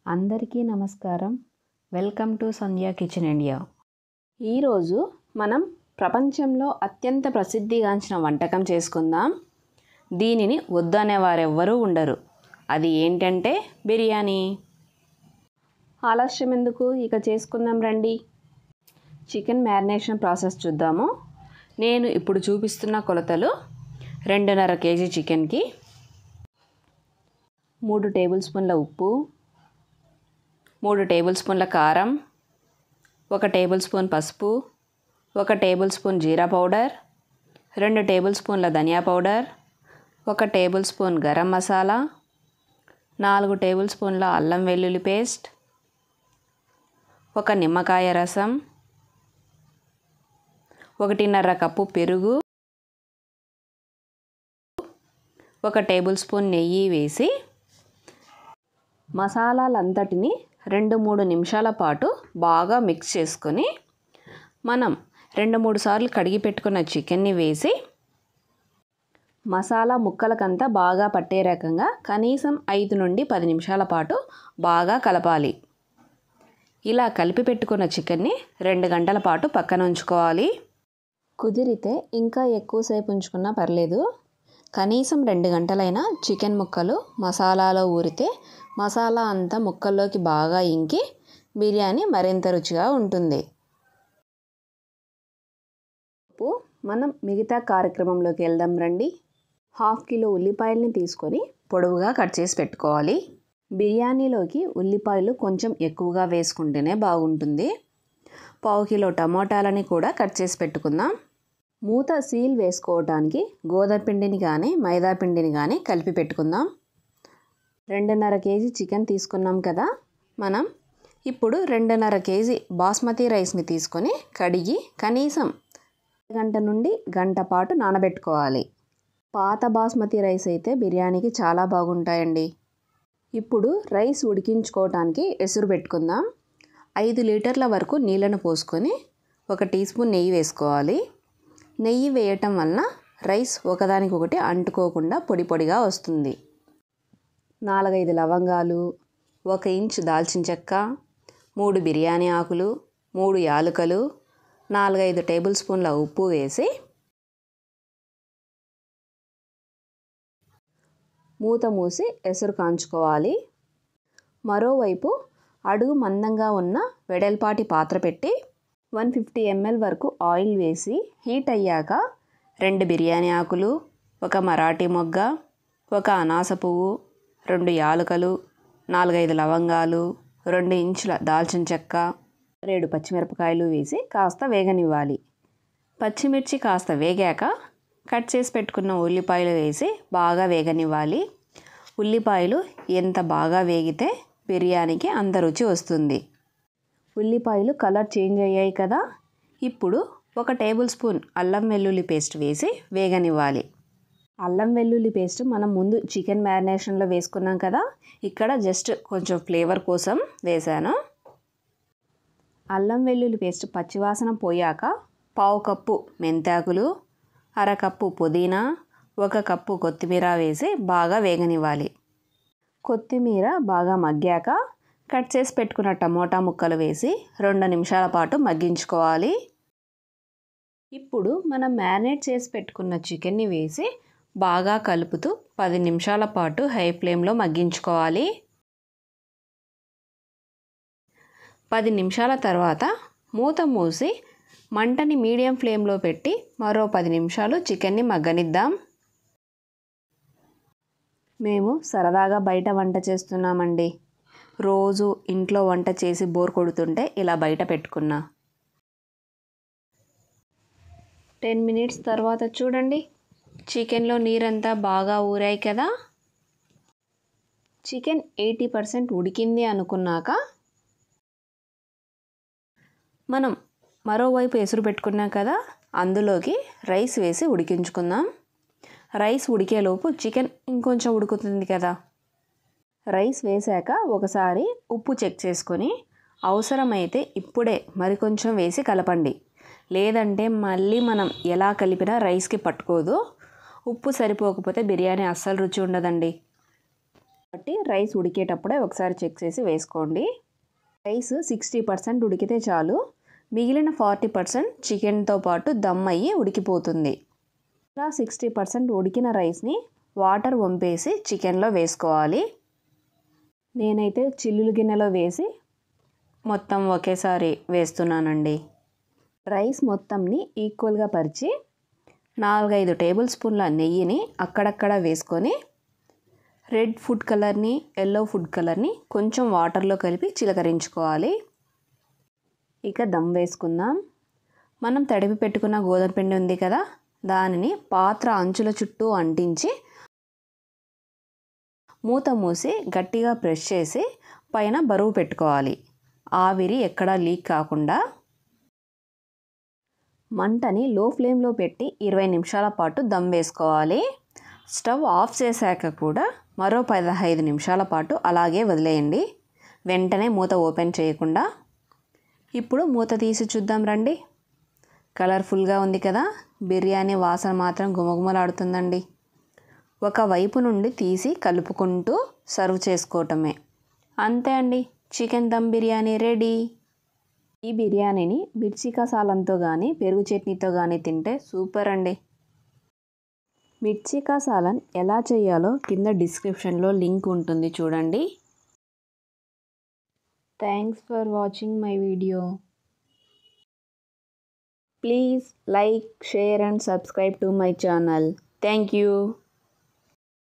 అందరికీ నమస్కారం. Welcome to Sandhya kitchen India. ఈరోజు మనం ప్రపంచంలో అత్యంత ప్రసిద్ధిగాంచిన వంటకం చేసుకుందాం. దీనిని వద్దనే వారెవ్వరూ ఉండరు. అది ఏంటంటే బిర్యానీ. ఆలస్యం ఎందుకు, ఇక చేసుకుందాం రండి. చికెన్ మ్యారినేషన్ ప్రాసెస్ చూద్దాము. నేను ఇప్పుడు చూపిస్తున్న కొలతలు: 2.5 kg చికెన్కి 3 టేబుల్ స్పూన్ల ఉప్పు, 3 టేబుల్ స్పూన్ల కారం, 1 టేబుల్ స్పూన్ పసుపు, 1 టేబుల్ స్పూన్ జీరా పౌడర్, 2 టేబుల్ స్పూన్ల ధనియా powder, 1 table spoon garam masala, 4 table స్పూన్ల అల్లం వెల్లుల్లి పేస్ట్, 1 నిమ్మకాయ రసం, 1.5 కప్పు పెరుగు, 1 టేబుల్ స్పూన్ నెయ్యి వేసి మసాలాలంతటిని 2-3 నిమిషాల పాటు బాగా మిక్స్ చేసుకొని మనం 2-3 సార్లు కడిగి పెట్టుకున్న చికెన్ని వేసి మసాలా ముక్కలకంతా బాగా పట్టే రకంగా కనీసం 5 నుండి 10 నిమిషాల పాటు బాగా కలపాలి. ఇలా కలిపి పెట్టుకున్న చికెన్ని 2 గంటల పాటు పక్కన ఉంచుకోవాలి. కుదిరితే ఇంకా ఎక్కువసేపు ఉంచుకున్నా పర్లేదు. కనీసం 2 గంటలైనా చికెన్ ముక్కలు మసాలాలో ఊరితే మసాలా అంతా ముక్కల్లోకి బాగా ఇంకి బిర్యానీ మరింత రుచిగా ఉంటుంది. మనం మిగతా కార్యక్రమంలోకి వెళ్దాం రండి. 1/2 కిలో ఉల్లిపాయలని తీసుకొని పొడవుగా కట్ చేసి పెట్టుకోవాలి. బిర్యానీలోకి ఉల్లిపాయలు కొంచెం ఎక్కువగా వేసుకుంటేనే బాగుంటుంది. 1/2 కిలో టమోటాలని కూడా కట్ చేసి పెట్టుకుందాం. మూత సీల్ వేసుకోవడానికి గోధుమ పిండిని కానీ మైదా పిండిని కానీ కలిపి పెట్టుకుందాం. 2.5 kg చికెన్ తీసుకున్నాం కదా, మనం ఇప్పుడు 2.5 kg బాస్మతి రైస్ని తీసుకొని కడిగి కనీసం గంట నుండి గంట పాటు నానబెట్టుకోవాలి. పాత బాస్మతి రైస్ అయితే బిర్యానీకి చాలా బాగుంటాయండి. ఇప్పుడు రైస్ ఉడికించుకోవడానికి ఎసురు పెట్టుకుందాం. 5 లీటర్ల వరకు నీళ్ళను పోసుకొని 1 టీ స్పూన్ నెయ్యి వేసుకోవాలి. నెయ్యి వేయటం వలన రైస్ ఒకదానికొకటి అంటుకోకుండా పొడి పొడిగా వస్తుంది. 4-5 లవంగాలు, 1 ఇంచు దాల్చిన చెక్క, 3 బిర్యానీ ఆకులు, 3 యాలకులు, 4-5 టేబుల్ స్పూన్ల ఉప్పు వేసి మూత మూసి ఎసురు కాంచుకోవాలి. మరోవైపు అడుగు మందంగా ఉన్న వెడల్పాటి పాత్ర పెట్టి 150 ml వరకు ఆయిల్ వేసి హీట్ అయ్యాక 2 బిర్యానీ ఆకులు, 1 మరాఠీ మొగ్గ, 1 అనాస పువ్వు, 2 యాలకులు, 4-5 లవంగాలు, 2 ఇంచుల దాల్చిన చెక్క, 7 పచ్చిమిరపకాయలు వేసి కాస్త వేగనివ్వాలి. పచ్చిమిర్చి కాస్త వేగాక కట్ చేసి పెట్టుకున్న ఉల్లిపాయలు వేసి బాగా వేగనివ్వాలి. ఉల్లిపాయలు ఎంత బాగా వేగితే బిర్యానీకి అంత రుచి వస్తుంది. ఉల్లిపాయలు కలర్ చేంజ్ అయ్యాయి కదా, ఇప్పుడు 1 టేబుల్ స్పూన్ అల్లం వెల్లుల్లి పేస్ట్ వేసి వేగనివ్వాలి. అల్లం వెల్లుల్లి పేస్ట్ మనం ముందు చికెన్ మ్యారినేషన్లో వేసుకున్నాం కదా, ఇక్కడ జస్ట్ కొంచెం ఫ్లేవర్ కోసం వేసాను. అల్లం వెల్లుల్లి పేస్ట్ పచ్చివాసన పోయాక 1/2 కప్పు మెంతాకులు, 1/2 కప్పు పుదీనా, 1 కప్పు కొత్తిమీర వేసి బాగా వేగనివ్వాలి. కొత్తిమీర బాగా మగ్గాక కట్ చేసి పెట్టుకున్న టమోటా ముక్కలు వేసి 2 నిమిషాల పాటు మగ్గించుకోవాలి. ఇప్పుడు మనం మ్యారినేట్ చేసి పెట్టుకున్న చికెన్ని వేసి బాగా కలుపుతూ 10 నిమిషాల పాటు హై ఫ్లేమ్లో మగ్గించుకోవాలి. 10 నిమిషాల తర్వాత మూత మూసి మంటని మీడియం ఫ్లేమ్లో పెట్టి మరో 10 నిమిషాలు చికెన్ని మగ్గనిద్దాం. మేము సరదాగా బయట వంట చేస్తున్నామండి. రోజు ఇంట్లో వంట చేసి బోర్ కొడుతుంటే ఇలా బయట పెట్టుకున్నా. 10 మినిట్స్ తర్వాత చూడండి, చికెన్లో నీరంతా బాగా ఊరాయి కదా. చికెన్ 80% ఉడికింది అనుకున్నాక మనం మరోవైపు ఎసురు పెట్టుకున్నాం కదా, అందులోకి రైస్ వేసి ఉడికించుకుందాం. రైస్ ఉడికేలోపు చికెన్ ఇంకొంచెం ఉడుకుతుంది కదా. రైస్ వేసాక ఒకసారి ఉప్పు చెక్ చేసుకొని అవసరమైతే ఇప్పుడే మరికొంచెం వేసి కలపండి. లేదంటే మళ్ళీ మనం ఎలా కలిపినా రైస్కి పట్టుకోదు. ఉప్పు సరిపోకపోతే బిర్యానీ అస్సలు రుచి ఉండదండి. కాబట్టి రైస్ ఉడికేటప్పుడే ఒకసారి చెక్ చేసి వేసుకోండి. రైస్ 60% ఉడికితే చాలు, మిగిలిన 40% చికెన్తో పాటు దమ్ అయ్యి ఉడికిపోతుంది. ఇలా 60% ఉడికిన రైస్ని వాటర్ వంపేసి చికెన్లో వేసుకోవాలి. నేనైతే చిల్లులు గిన్నెలో వేసి మొత్తం ఒకేసారి వేస్తున్నానండి. రైస్ మొత్తంని ఈక్వల్గా పరిచి 4-5 టేబుల్ స్పూన్ల నెయ్యిని అక్కడక్కడ వేసుకొని రెడ్ ఫుడ్ కలర్ని, ఎల్లో ఫుడ్ కలర్ని కొంచెం వాటర్లో కలిపి చిలకరించుకోవాలి. ఇక దమ్ వేసుకుందాం. మనం తడిపి పెట్టుకున్న గోధుమ పిండి ఉంది కదా, దానిని పాత్ర అంచుల చుట్టూ అంటించి మూత మూసి గట్టిగా ప్రెస్ చేసి పైన బరువు పెట్టుకోవాలి. ఆవిరి ఎక్కడా లీక్ కాకుండా. మంటని లో ఫ్లేమ్లో పెట్టి 20 నిమిషాల పాటు దమ్ వేసుకోవాలి. స్టవ్ ఆఫ్ చేశాక కూడా మరో 15 నిమిషాల పాటు అలాగే వదిలేయండి, వెంటనే మూత ఓపెన్ చేయకుండా. ఇప్పుడు మూత తీసి చూద్దాం రండి. కలర్ఫుల్గా ఉంది కదా, బిర్యానీ వాసన మాత్రం గుమగుమలాడుతుందండి. ఒక వైపు నుండి తీసి కలుపుకుంటూ సర్వ్ చేసుకోవటమే. అంతే అండి, చికెన్ దమ్ బిర్యానీ రెడీ. ఈ బిర్యానీని మిర్చి కసాలంతో కానీ పెరుగు చట్నీతో కానీ తింటే సూపర్ అండి. మిర్చి కసాలన్ ఎలా చేయాలో కింద డిస్క్రిప్షన్లో లింక్ ఉంటుంది చూడండి. Thanks for watching my video. Please like, share and subscribe to my channel. Thank you.